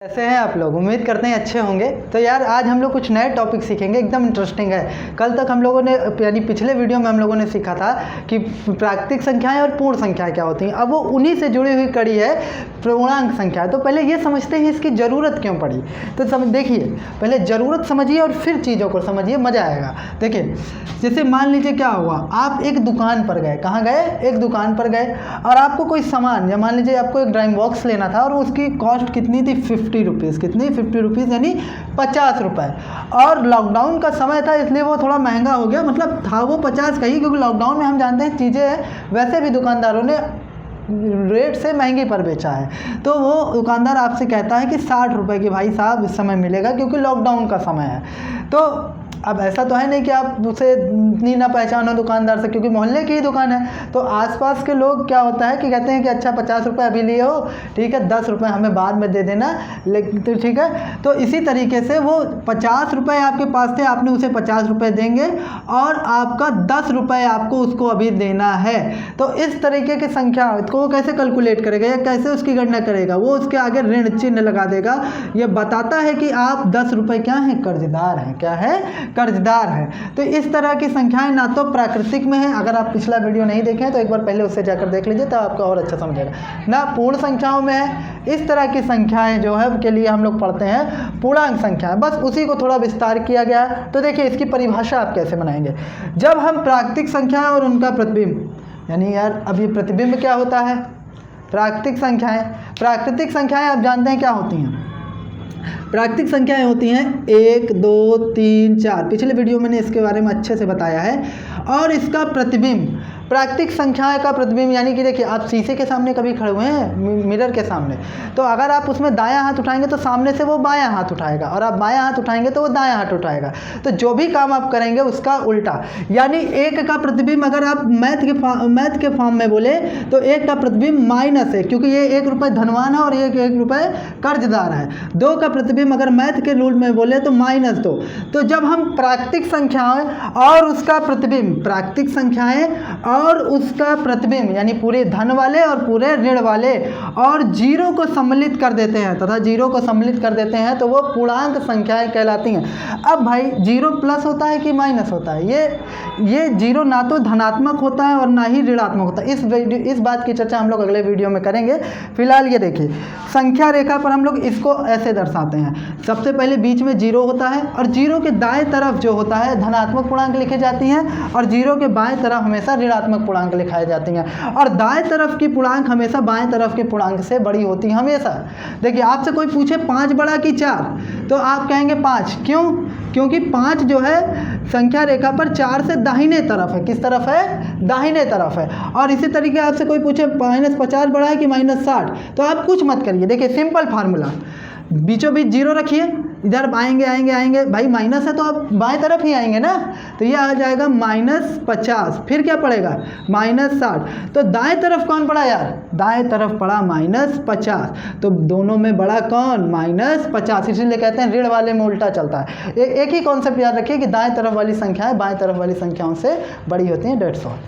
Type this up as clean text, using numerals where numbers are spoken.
कैसे हैं आप लोग। उम्मीद करते हैं अच्छे होंगे। तो यार आज हम लोग कुछ नए टॉपिक सीखेंगे, एकदम इंटरेस्टिंग है। कल तक हम लोगों ने यानी पिछले वीडियो में हम लोगों ने सीखा था कि प्राकृतिक संख्याएं और पूर्ण संख्याएं क्या होती हैं। अब वो उन्हीं से जुड़ी हुई कड़ी है पूर्णांक संख्या। तो पहले ये समझते हैं इसकी ज़रूरत क्यों पड़ी। तो देखिए, पहले ज़रूरत समझिए और फिर चीज़ों को समझिए, मज़ा आएगा। देखिए, जैसे मान लीजिए क्या हुआ, आप एक दुकान पर गए। कहाँ गए? एक दुकान पर गए और आपको कोई सामान, या मान लीजिए आपको एक ड्राइंग बॉक्स लेना था और उसकी कॉस्ट कितनी थी? 50 रुपीज़। कितनी? 50 रुपीज़ यानी 50 रुपये। और लॉकडाउन का समय था इसलिए वो थोड़ा महंगा हो गया, मतलब था वो 50 का ही, क्योंकि लॉकडाउन में हम जानते हैं चीज़ें वैसे भी दुकानदारों ने रेट से महंगी पर बेचा है। तो वो दुकानदार आपसे कहता है कि 60 रुपये की भाई साहब इस समय मिलेगा, क्योंकि लॉकडाउन का समय है। तो अब ऐसा तो है नहीं कि आप उसे इतनी ना पहचानो दुकानदार से, क्योंकि मोहल्ले की ही दुकान है। तो आसपास के लोग क्या होता है कि कहते हैं कि अच्छा 50 रुपये अभी लिए हो, ठीक है, 10 रुपये हमें बाद में दे देना, लेकिन तो ठीक है। तो इसी तरीके से वो 50 रुपये आपके पास थे, आपने उसे 50 रुपये देंगे और आपका 10 रुपये आपको उसको अभी देना है। तो इस तरीके की संख्या को वो कैसे कैलकुलेट करेगा या कैसे उसकी गणना करेगा? वो उसके आगे ऋण चिन्ह लगा देगा। ये बताता है कि आप 10 रुपये क्या हैं? कर्जदार हैं। क्या है? कर्जदार है। तो इस तरह की संख्याएं ना तो प्राकृतिक में है, अगर आप पिछला वीडियो नहीं देखें तो एक बार पहले उससे जाकर देख लीजिए, तो आपको और अच्छा समझेगा, ना पूर्ण संख्याओं में है। इस तरह की संख्याएं जो है के लिए हम लोग पढ़ते हैं पूर्णांक संख्याएं, बस उसी को थोड़ा विस्तार किया गया है। तो देखिए, इसकी परिभाषा आप कैसे बनाएंगे। जब हम प्राकृतिक संख्याएं और उनका प्रतिबिंब, यानी यार अब ये प्रतिबिंब क्या होता है? प्राकृतिक संख्याएं आप जानते हैं क्या होती हैं? प्राकृतिक संख्याएं होती हैं 1, 2, 3, 4। पिछले वीडियो मैंने इसके बारे में अच्छे से बताया है। और इसका प्रतिबिंब, प्राकृतिक संख्याएं का प्रतिबिंब, यानी कि देखिए, आप शीशे के सामने कभी खड़े हुए हैं, मिरर के सामने, तो अगर आप उसमें दायां हाथ उठाएंगे तो सामने से वो बायां हाथ उठाएगा, और आप बायां हाथ उठाएंगे तो वो दायां हाथ उठाएगा। तो जो भी काम आप करेंगे उसका उल्टा, यानी एक का प्रतिबिंब अगर आप मैथ के फॉर्म में बोले तो एक का प्रतिबिंब माइनस है, क्योंकि ये 1 रुपये धनवान है और 1 रुपये कर्जदार है। 2 का प्रतिबिंब अगर मैथ के रूल में बोले तो -2। तो जब हम प्राकृतिक संख्याएं और उसका प्रतिबिंब, प्राकृतिक संख्याएं और उसका प्रतिबिंब, यानी पूरे धन वाले और पूरे ऋण वाले, और जीरो को सम्मिलित कर देते हैं तथा जीरो को सम्मिलित कर देते हैं, तो वो पूर्णांक संख्याएं कहलाती हैं। अब भाई, जीरो प्लस होता है कि माइनस होता है? ये जीरो ना तो धनात्मक होता है और ना ही ऋणात्मक होता है। इस बात की चर्चा हम लोग अगले वीडियो में करेंगे। फिलहाल ये देखिए, संख्या रेखा पर हम लोग इसको ऐसे दर्शाते हैं। सबसे पहले बीच में जीरो होता है, और जीरो के दाएं तरफ जो होता है धनात्मक पूर्णांक लिखे जाती हैं, और जीरो के बाएं तरफ हमेशा ऋणात्मक पूर्णांक लिखाई जाती हैं। और दाएं तरफ की पूर्णांक हमेशा बाएं तरफ की पूर्णांक से बड़ी होती है हमेशा। देखिए, आपसे कोई पूछे 5 बड़ा कि 4, तो आप कहेंगे 5। क्यों? क्योंकि 5 जो है संख्या रेखा पर 4 से दाहिने तरफ है। किस तरफ है? दाहिने तरफ है। और इसी तरीके आपसे कोई पूछे -50 बड़ा है कि -60, तो आप कुछ मत करिए। देखिए, सिंपल फार्मूला, बीचों बीच जीरो रखिए, इधर आएंगे भाई माइनस है तो आप बाएं तरफ ही आएंगे ना, तो ये आ जाएगा -50। फिर क्या पड़ेगा? -60। तो दाएं तरफ कौन पड़ा यार? दाएं तरफ पड़ा -50। तो दोनों में बड़ा कौन? -50। इसलिए कहते हैं ऋण वाले में उल्टा चलता है। एक ही कॉन्सेप्ट याद रखिए कि दाएं तरफ वाली संख्याएं बाएं तरफ वाली संख्याओं से बड़ी होती हैं। 150।